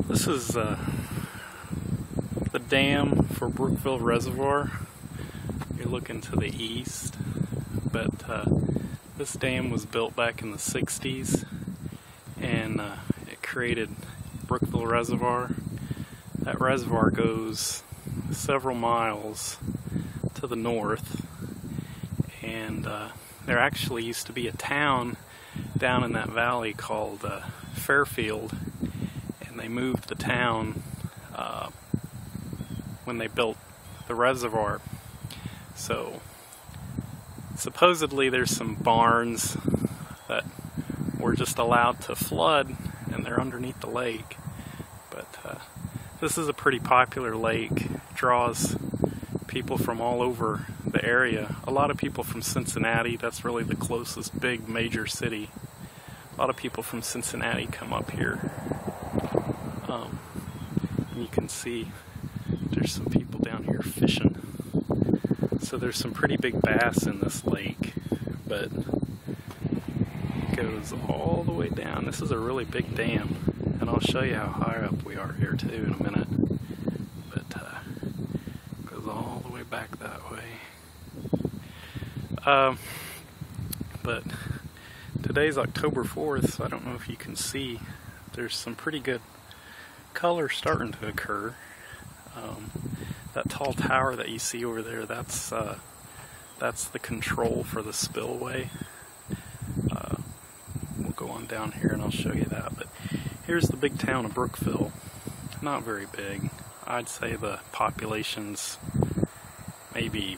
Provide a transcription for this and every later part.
This is the dam for Brookville Reservoir. You're looking to the east, but this dam was built back in the 60s, and it created Brookville Reservoir. That reservoir goes several miles to the north, and there actually used to be a town down in that valley called Fairfield, and they moved the town when they built the reservoir. So supposedly there's some barns that were just allowed to flood, and they're underneath the lake. But this is a pretty popular lake, draws people from all over the area. A lot of people from Cincinnati, that's really the closest big major city. A lot of people from Cincinnati come up here. You can see there's some people down here fishing. So there's some pretty big bass in this lake, but it goes all the way down. This is a really big dam, and I'll show you how high up we are here too in a minute. But it goes all the way back that way. But today's October 4th, so I don't know if you can see, there's some pretty good color starting to occur. That tall tower that you see over there, that's the control for the spillway. We'll go on down here and I'll show you that. But here's the big town of Brookville. Not very big. I'd say the population's maybe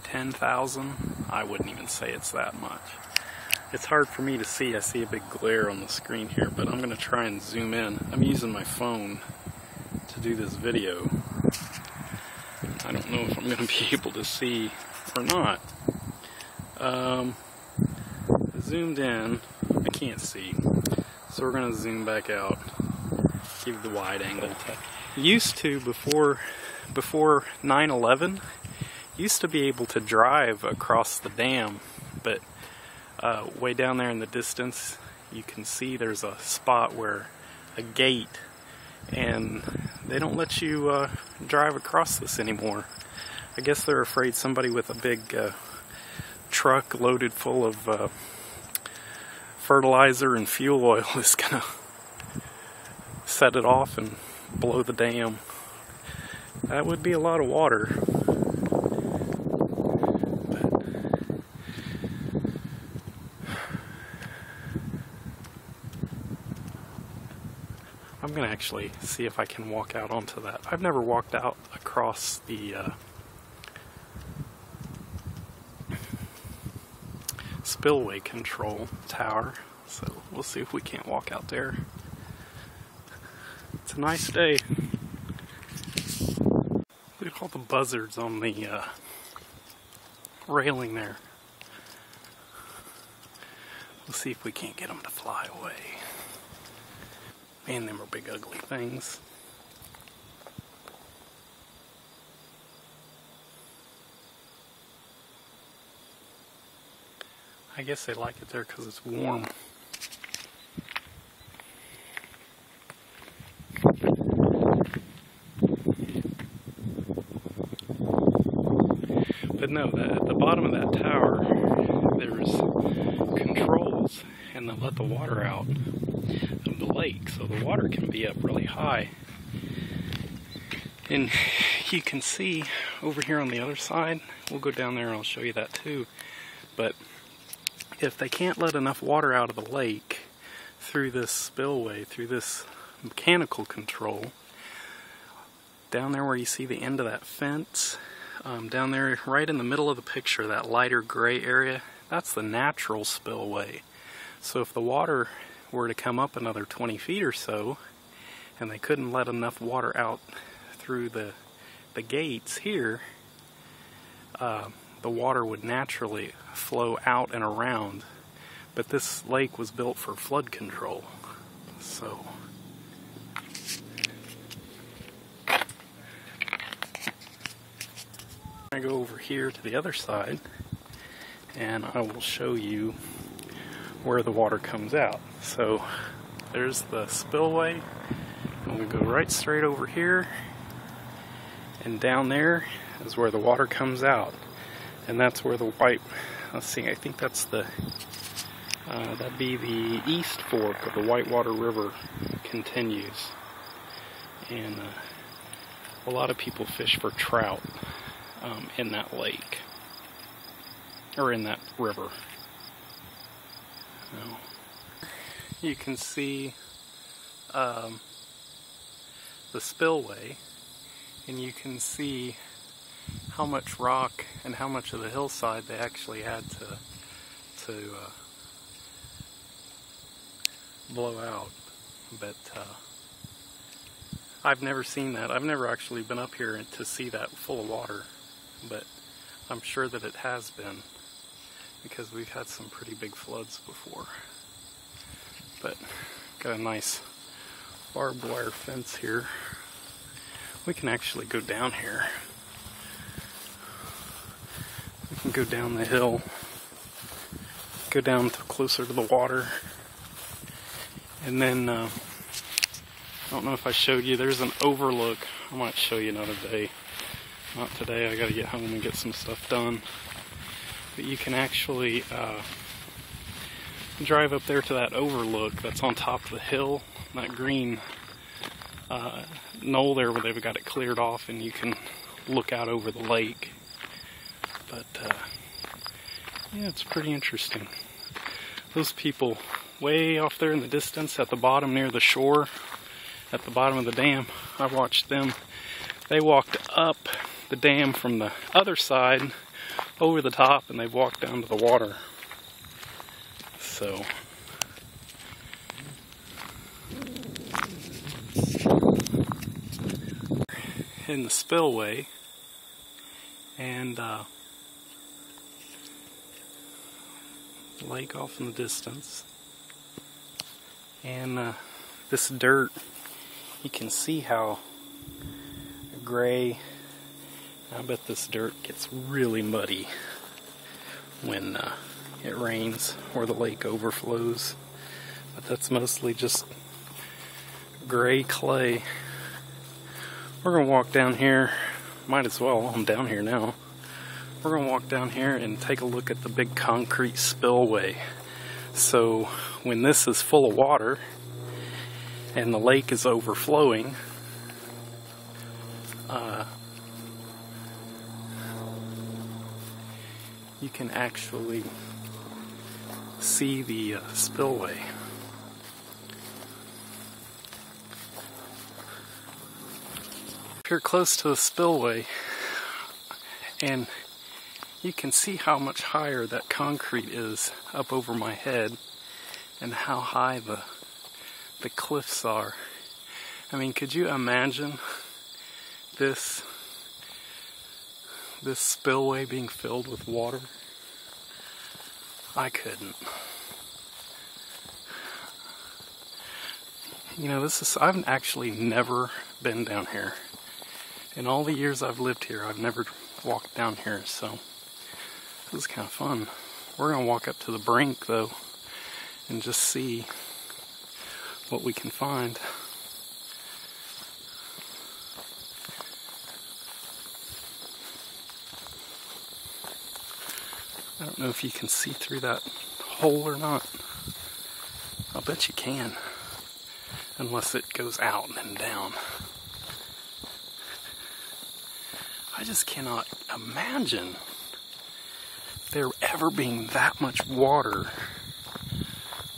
10,000. I wouldn't even say it's that much. It's hard for me to see. I see a big glare on the screen here, but I'm going to try and zoom in. I'm using my phone to do this video. I don't know if I'm going to be able to see or not. Zoomed in, I can't see. So we're going to zoom back out, give the wide angle. Used to, before 9/11, used to be able to drive across the dam, but way down there in the distance you can see there's a spot where a gate, and they don't let you drive across this anymore. I guess they're afraid somebody with a big truck loaded full of fertilizer and fuel oil is gonna set it off and blow the dam. That would be a lot of water. I'm going to actually see if I can walk out onto that. I've never walked out across the spillway control tower, so we'll see if we can't walk out there. It's a nice day. Look at all the buzzards on the railing there. We'll see if we can't get them to fly away. Man, them are big ugly things. I guess they like it there because it's warm. But no, at the bottom of that tower, there's controls, and they'll let the water out of the lake, so the water can be up really high. And you can see over here on the other side, we'll go down there and I'll show you that too, but if they can't let enough water out of the lake through this spillway, through this mechanical control, down there where you see the end of that fence, down there right in the middle of the picture, that lighter gray area, that's the natural spillway. So if the water were to come up another 20 feet or so, and they couldn't let enough water out through the gates here, the water would naturally flow out and around. But this lake was built for flood control, so I go over here to the other side and I will show you where the water comes out. So There's the spillway. And we go right straight over here. And down there is where the water comes out. And that's where the white, let's see, I think that's the, that'd be the east fork of the Whitewater River continues. And a lot of people fish for trout in that lake, or in that river. Now, you can see the spillway, and you can see how much rock and how much of the hillside they actually had to blow out. But I've never seen that. I've never actually been up here to see that full of water, but I'm sure that it has been, because we've had some pretty big floods before. But got a nice barbed wire fence here. We can actually go down here. We can go down the hill, go down to closer to the water, and then I don't know if I showed you, there's an overlook. I might show you another day. Not today, I gotta get home and get some stuff done. But you can actually drive up there to that overlook that's on top of the hill, that green knoll there where they've got it cleared off, and you can look out over the lake. But yeah, it's pretty interesting. Those people way off there in the distance at the bottom near the shore, at the bottom of the dam, I watched them. They walked up the dam from the other side over the top, and they've walked down to the water. So in the spillway, and lake off in the distance, and this dirt, you can see how gray. I bet this dirt gets really muddy when it rains or the lake overflows, but that's mostly just gray clay. We're gonna walk down here, might as well, I'm down here now. We're gonna walk down here and take a look at the big concrete spillway. So when this is full of water and the lake is overflowing, you can actually see the spillway. If you're close to the spillway, and you can see how much higher that concrete is up over my head, and how high the cliffs are. I mean, could you imagine this spillway being filled with water? I couldn't. You know, I've actually never been down here. In all the years I've lived here, I've never walked down here, so this is kind of fun. We're gonna walk up to the brink though, and just see what we can find. I don't know if you can see through that hole or not. I'll bet you can, unless it goes out and then down. I just cannot imagine there ever being that much water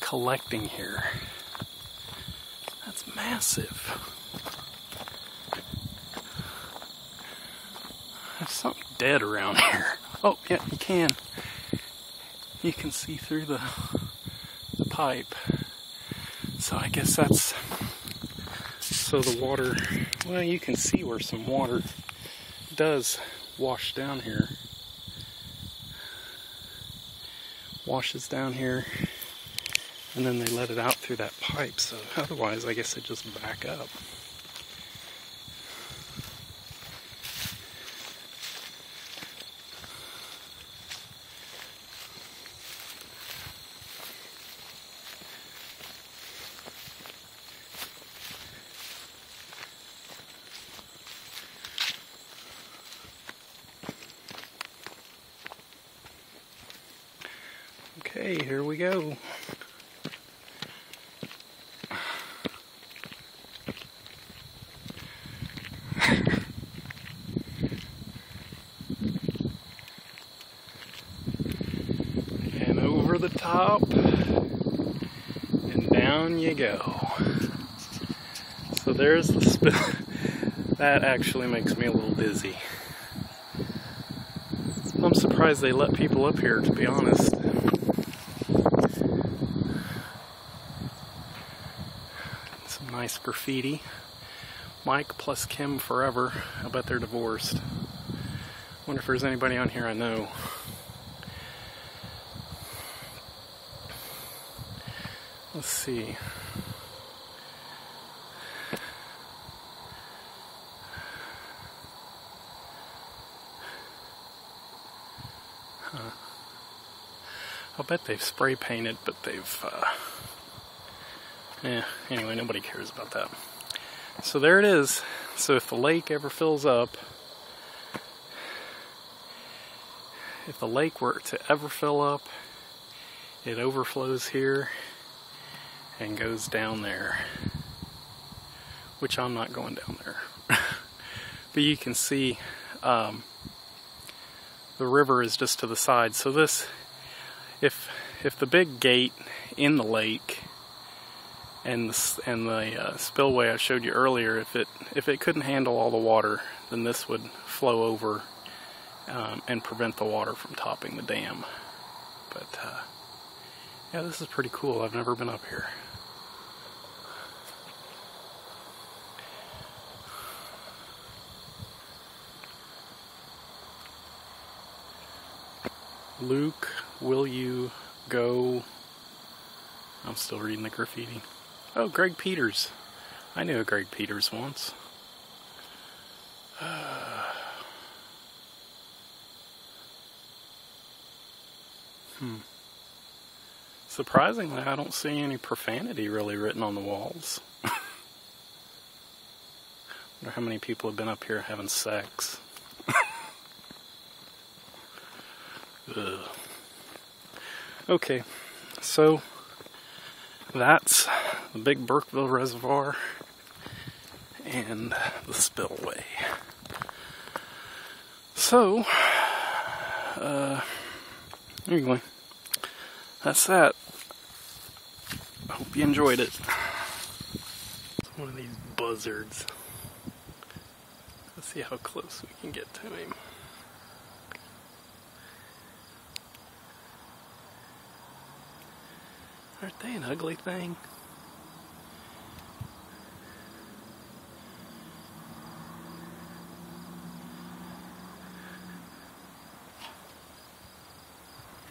collecting here. That's massive. There's something dead around here. Oh, yeah, you can. You can see through the pipe. So I guess that's, so the water, well, you can see where some water does wash down here. Washes down here, and then they let it out through that pipe, so otherwise I guess it just back up. Okay, here we go. And over the top, and down you go. So there's the spill. That actually makes me a little dizzy. I'm surprised they let people up here, to be honest. Some nice graffiti. Mike plus Kim forever. I bet they're divorced. Wonder if there's anybody on here I know. Let's see. I'll bet they've spray painted, but they've, anyway, nobody cares about that. So there it is. So if the lake ever fills up, if the lake were to ever fill up, it overflows here and goes down there, which I'm not going down there. But you can see the river is just to the side. So this, if the big gate in the lake and the spillway I showed you earlier, if it couldn't handle all the water, then this would flow over and prevent the water from topping the dam. But yeah, this is pretty cool. I've never been up here. Luke, will you go? I'm still reading the graffiti. Oh, Greg Peters. I knew a Greg Peters once. Surprisingly, I don't see any profanity really written on the walls. Wonder how many people have been up here having sex. Ugh. Okay, so that's the big Brookville Reservoir and the spillway. So, anyway, that's that. I hope you enjoyed it. It's one of these buzzards. Let's see how close we can get to him. Aren't they an ugly thing?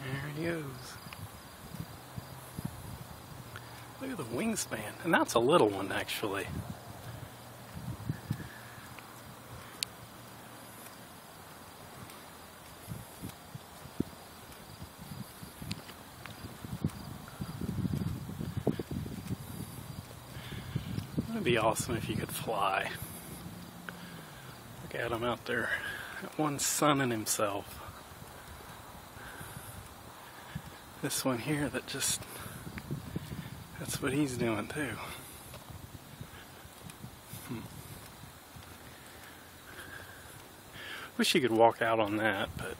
There he goes. Look at the wingspan. And that's a little one, actually. It'd be awesome if you could fly. Look at him out there. One sunning himself. This one here that just, that's what he's doing too. Wish you could walk out on that, but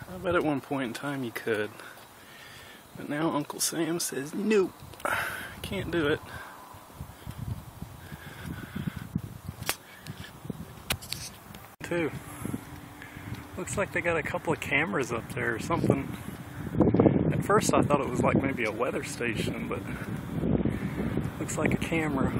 I bet at one point in time you could. But now Uncle Sam says, nope, can't do it. Too. Looks like they got a couple of cameras up there or something. At first I thought it was like maybe a weather station, but looks like a camera.